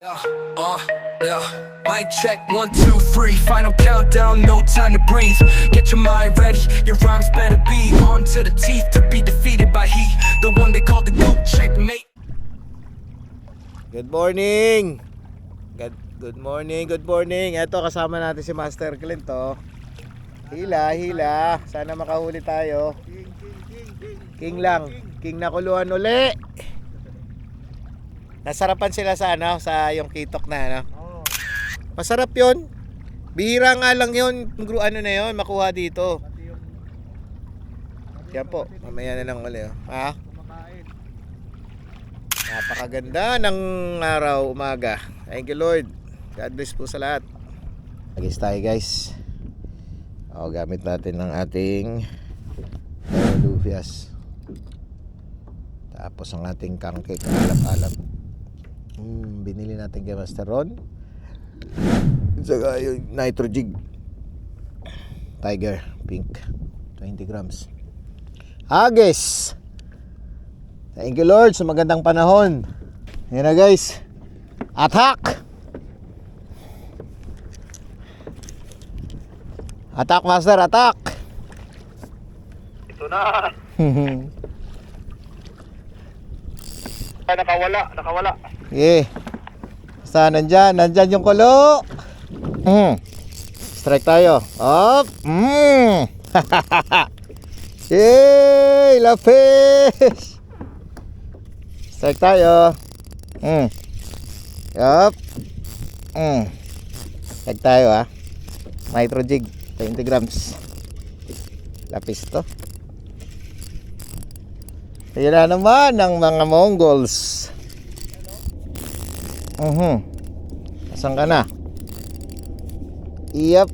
Yeah. Mic check, 1, 2, 3. Final countdown, no time to breathe. Get your mind ready, your rhymes better be on to the teeth to be defeated by he, the one they call the goat shape mate. Good morning. Good morning. Ito kasama natin si Master Clint, oh. Hila. Sana makahuli tayo. King lang. King na kuluan uli. Nasarapan sila sa sa yung kitok na Masarap 'yon. Bihira nga lang 'yon, makuha dito. Yan po, mamaya na lang uli, oh. Ha? Napakaganda ng araw, umaga. Thank you, Lord. God bless po sa lahat. Agis tayo, guys. Gamit natin ng ating lufias. Tapos ang ating kangke, alap-alap. Binili natin kay Master Ron. Saka yung Nitro Jig Tiger Pink 20 grams. Agis! Thank you, Lord, sa magandang panahon. Yan na, guys. Attack! Attack, Master, attack! Ito na. Nakawala. Yeah. Basta nandyan yung kulo. Strike tayo. Up. Yay, la fish. Strike tayo. Up. Strike tayo, ha. Nitro Jig 20 grams. Lapis to. Ayan na naman ang mga Mongols. Asan ka na? Yep.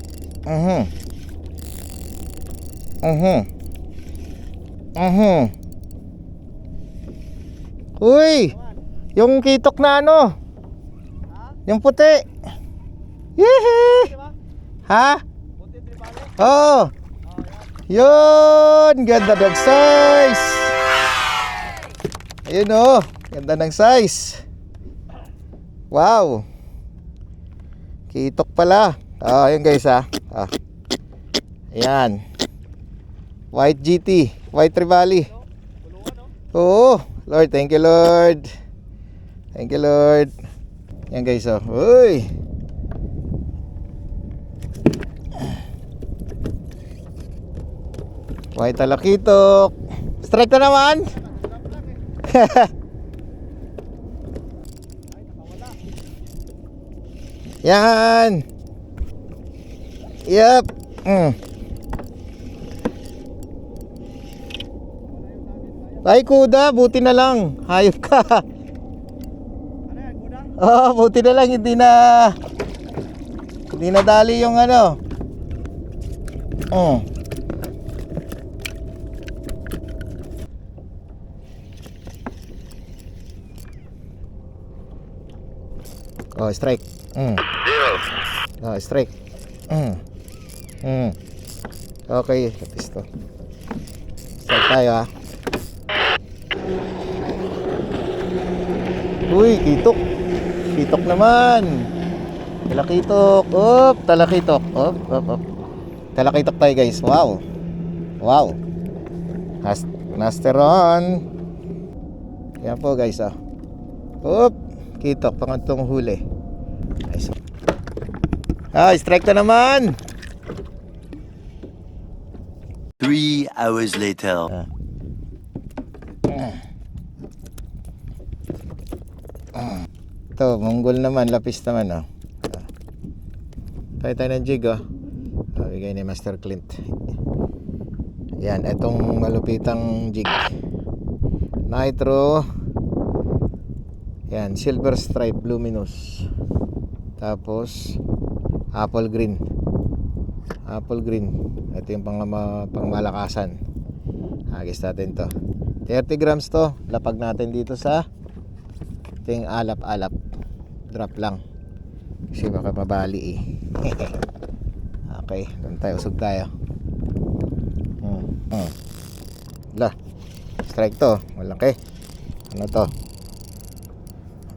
Uy! Yung kitok na yung puti. Yehey! Ha? Oh! Yun! Ganda ng size! Ayun, oh! Ganda ng size! Wow! Kitok pala. Ayun, guys, ha. Ayan. White GT. White Trevally. Oo. Lord, thank you, Lord. Thank you, Lord. Ayan, guys, oh. Uy! White talakitok. Strike na naman. Yan. Yep. Ay, kuda, buti na lang. Hayop ka. Buti na lang hindi na dali yung strike. Strike. Okay, kapis to. Strike tayo, ha. Uy, kitok. Kitok naman. Talakitok. Talakitok. Talakitok tayo, guys. Wow. Master Ron. Yan po, guys, ah. Kitok, pangantong huli. Nice. Strike na naman. 3 hours later. Ito, Mongol naman, lapis naman, oh. Tayo ng jig, oh. Bigay ni Master Clint. Yan, itong malupitang jig. Nitro. Yan, silver stripe luminous. Tapos apple green. Ito yung pangmalakasan. Agis natin to. 30 grams to. Lapag natin dito sa ting alap-alap. Drop lang. Kasi baka mabali, eh. Okay, doon tayo, usog tayo. Strike to. Malaki. Ano to?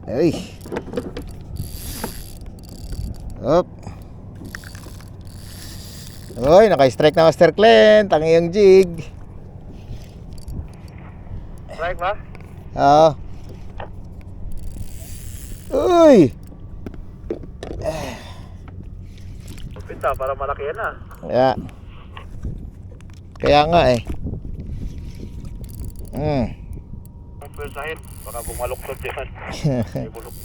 Ay. Up. Uy, naka-strike na Master Clint. Ang iyong jig. Strike ba? Oo. Uy! Pinta, para malaki yan ah. Kaya nga eh. Ang pwersahin, baka bumaluktot yan. May bulok.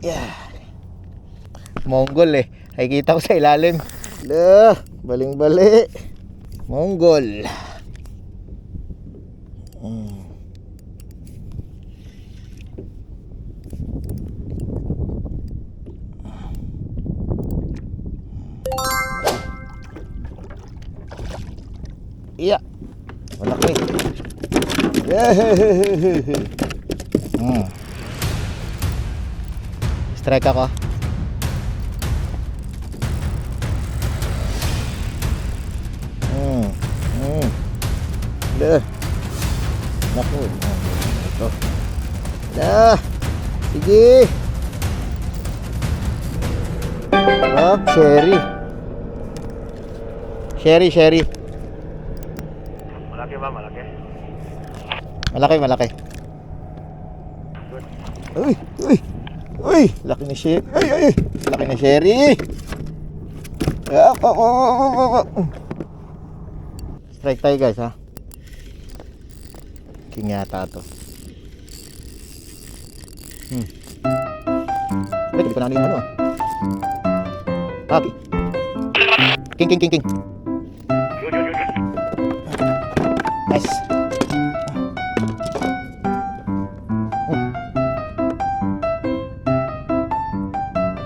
Yeah. Mongol eh. Nakikita ko sa ilalim. Baling-bali. Mongol. Iya. Malaki. Strike ako. Naku. Ito. Sige. Sherry. Sherry. Malaki ba? Malaki? Malaki. Uy, laki ni Sherry. Ay. Laki ni Sherry. Strike tayo guys ha. King yata to. Hindi ko na yung ano. Papi. King. Nice.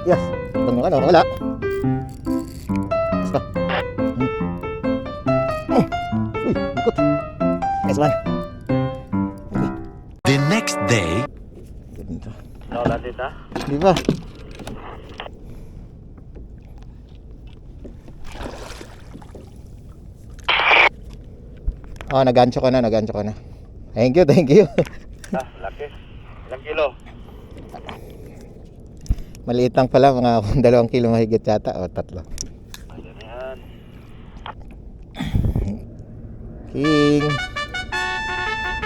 Yes. Itong yung ano, wala. Basta. Uy, ikot. Nice one. The next day. Ganito. Nawala din ha? Di ba? Oh, nagancho ka na. Thank you. Laki. Ilang kilo? Maliit lang pala, mga 2 kilo mahigit yata. O, 3. Ayan yan. King.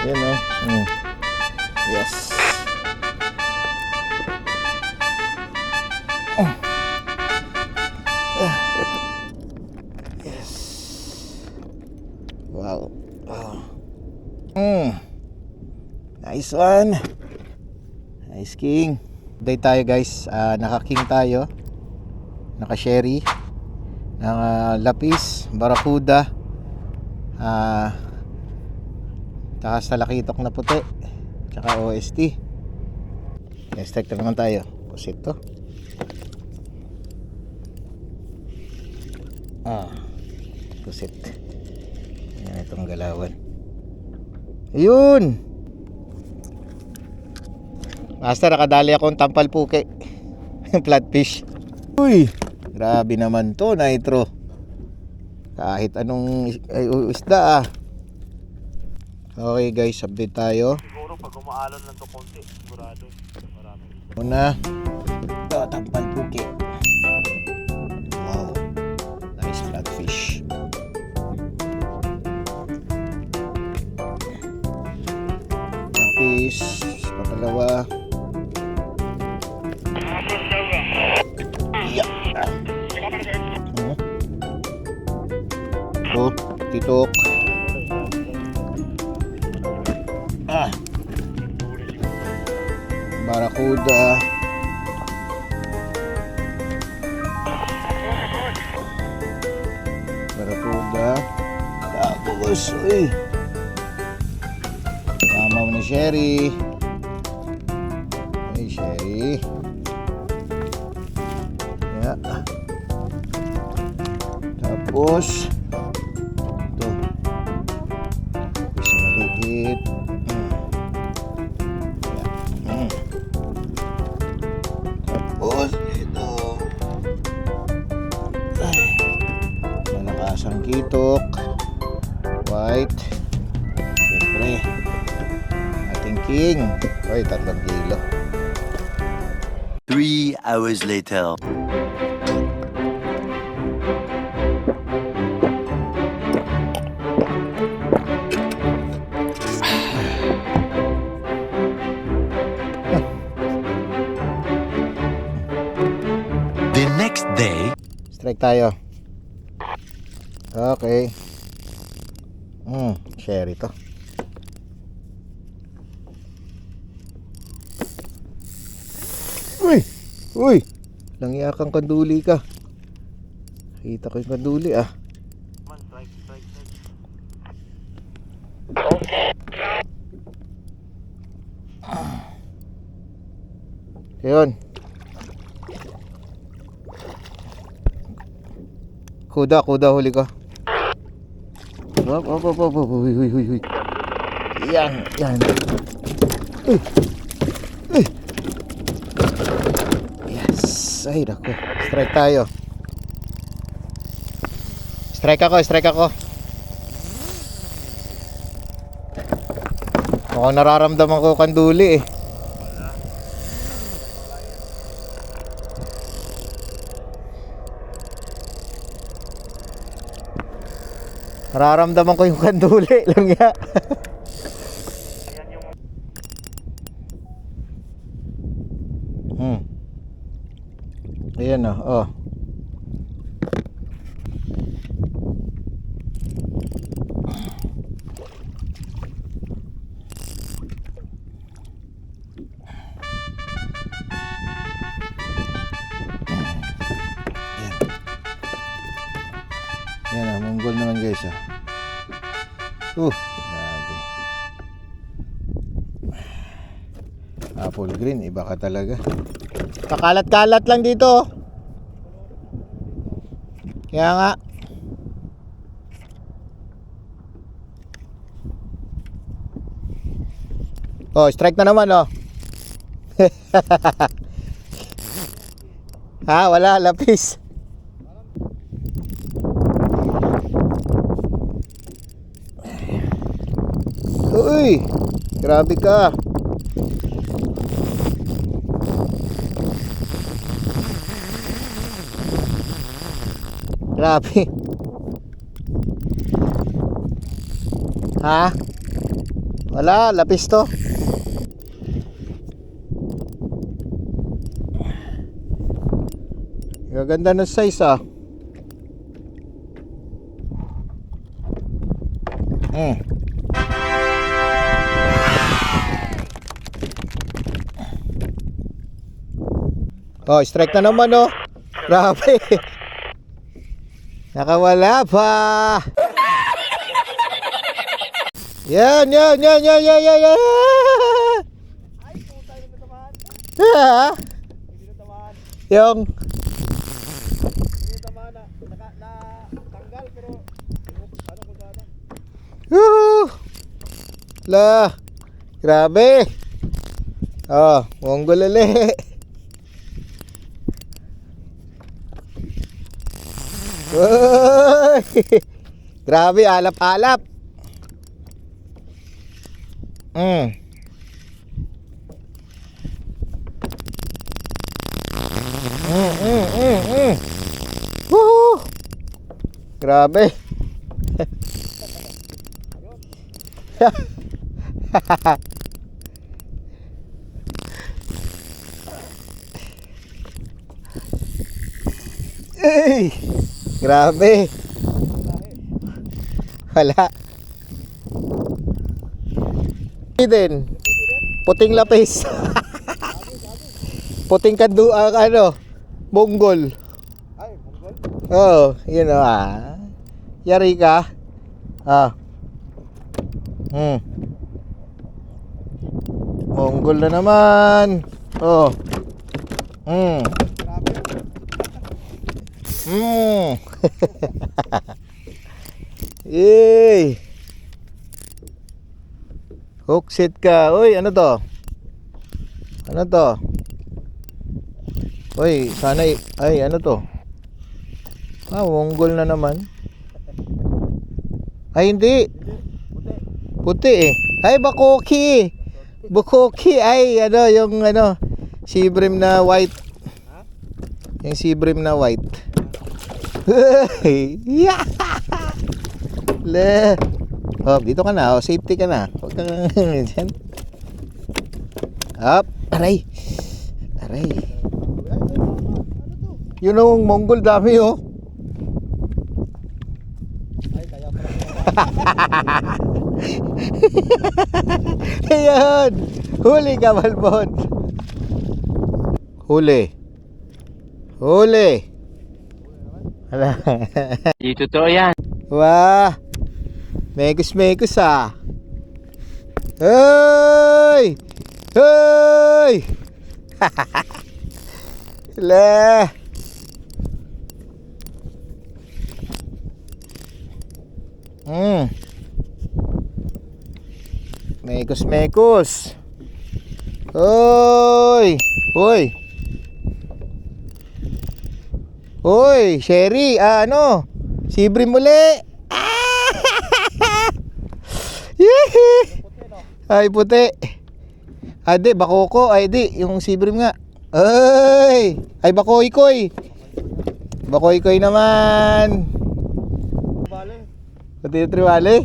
Yan o. Yes. Yes. Wow. Nice one. Nice king. Update tayo guys. Naka-king tayo. Naka-sherry. Lapis. Barracuda. Takas na lakitok na puti. Tsaka OST. Next na naman tayo. Pusit to. Pusit. Yan itong galawan. Ayun! Master, nakadali akong tampal puke. Flatfish. Uy! Grabe naman to, Nitro. Kahit anong isda ah. Okay guys, update tayo. Siguro pag umaalon lang to konti, sigurado. Marami. Una, ito, tampal puke. Wow. Nice flatfish. Lapis, pangalawa. Yeah. Ito, titok. Barracuda. Tapos, uy. Tama mo na sherry. Ay, sherry. Yeah. Tapos, ito. Tapos maliit. Tapos, ito. Ay. Malakas ang kitok. White. King. Oy, 3 kilo. 3 hours later. The next day. Strike tayo. Okay. Sherry to. Uy! Uy! Langyakang kanduli ka. Kita ko yung kanduli ah. Man, strike. Ayun. Kuda, huli ka. Op. Huy. Yan. Uy. Yes. Ay, naku. Strike tayo. Strike ako. Mukhang nararamdaman ko kanduli eh. Nararamdaman ko yung kanduli lang ya. Ayan oh. Yan monggol naman guys ah. Grabe. Apple green, iba ka talaga. Pakalat-kalat lang dito. Kaya nga. Oh, strike na naman oh. Ha, wala lapis. Uy, grabe ka. Grabe. Ha? Wala, lapis to. Gaganda ng size ah. Oh, strike na naman oh. Grabe. Nakawala pa. Yan. Ay, puta, hindi natamaan. Hindi natamaan. Yung Hindi natamaan na. Tanggal, pero ano ko sana? La. Grabe. Oh, monggol ulit. Uy! Grabe, alap-alap. Woo! Grabe. Ay! Grabe. Wala. Din. Puting lapis. Puting ano, monggol. Ay, monggol? Oh, yun ah. Yari ka. Monggol na naman. Oh. Yay! Hook set ka. Uy, ano to? Ano to? Uy, sana ay ano to? Monggol na naman. Ay, hindi. Puti. Puti eh. Ay, bakoki. Bukoki ay ano, yung ano, sea bream na white. Yung sea bream na white. Yeah! Le. Oh, dito ka na. Oh, safety ka na. Huwag kang dyan. Up. Aray. Aray. Yun ang Mongol dami oh. Ayun. Huli ka, Malbon. Huli. Huli. Hala. Di totoo yan. Wah. Mekus ah. Hey! Hey! Le. Mekus. Hoy! Hoy! Hoy, Sherry, ano? Sibrim muli. Yee! Ay, puti. Ade, bakoko. Ay, di. Yung sibrim nga. Ay! Ay, bakoy-koy. Bakoy-koy naman. Pati yung triwali.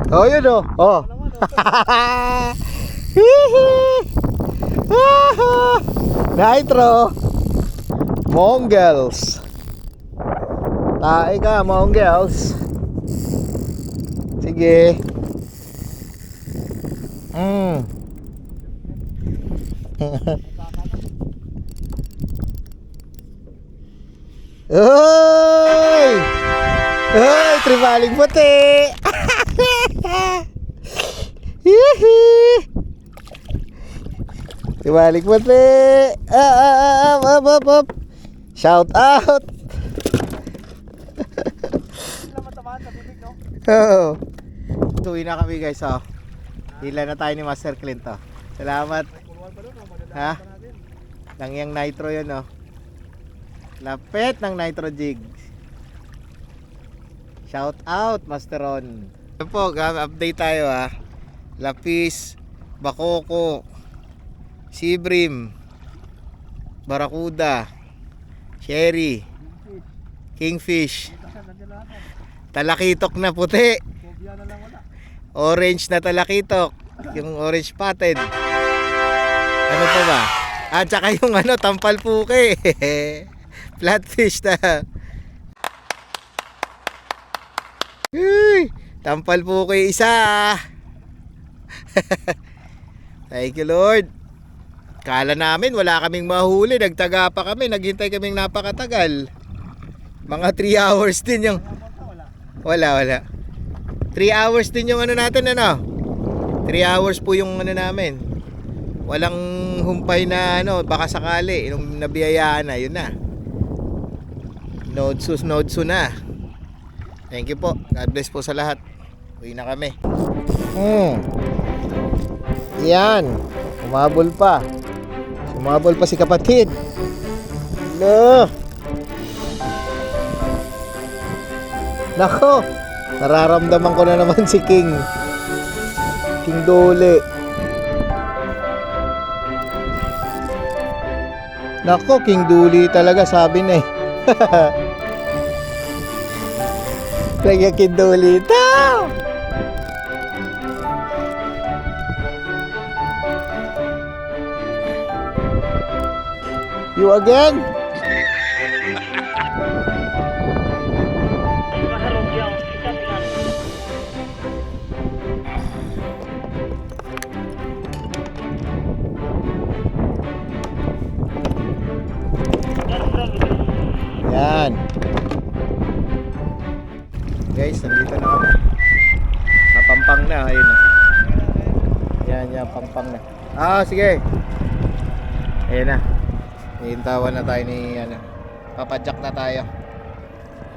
Oh, yun oh. Oh. Nitro. Mongols. Tae ka, Mongols. Sige. Oy! Oy, tribaling puti. Tribaling puti. Up. Shout out. Oh. Tuwi na kami guys oh. Hila na tayo ni Master Clint oh. Salamat. Ha? Langyang nitro yun oh. Lapit ng nitro jig. Shout out Master Ron. Ito po, update tayo ha. Lapis, bakoko, sibrim, barakuda, sherry, kingfish, talakitok na puti, orange na talakitok, yung orange spotted. Ano pa ba? At saka yung ano, tampal puke. Flatfish na. Uy, tampal puke isa. Thank you Lord. Kala namin wala kaming mahuli, nagtaga pa kami, naghintay kaming napakatagal. Mga 3 hours din yung wala 3 hours din yung ano natin ano. 3 hours po yung ano namin. Walang humpay na ano, baka sakali nung nabiyayaan na, yun na. Nodsu na. Thank you po. God bless po sa lahat. Uwi na kami. Yan. Sumabol pa si kapatid. No. Nako. Nararamdaman ko na naman si King Dole. Nako, King Dole talaga sabi na eh. Kaya King Dole tao. You again? Yan. Guys, nandito na kami. Napampang na, ayun na. Yan, pampang na. Ah, sige. Ayun na. Hihintawan na tayo ni ano. Papadyak na tayo.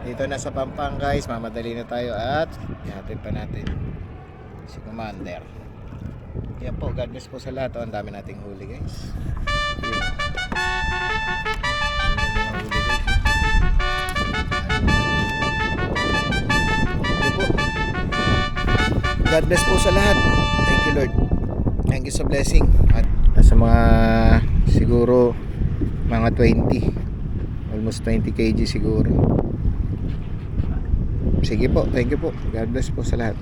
Dito na sa Pampang guys, mamadali na tayo at ihatid pa natin si Commander. Yan po, God bless po sa lahat. Ang dami nating huli guys. Yun. God bless po sa lahat. Thank you Lord. Thank you sa blessing. At nasa mga siguro mga 20, almost 20 kg siguro. Sige po, thank you po. God bless po sa lahat.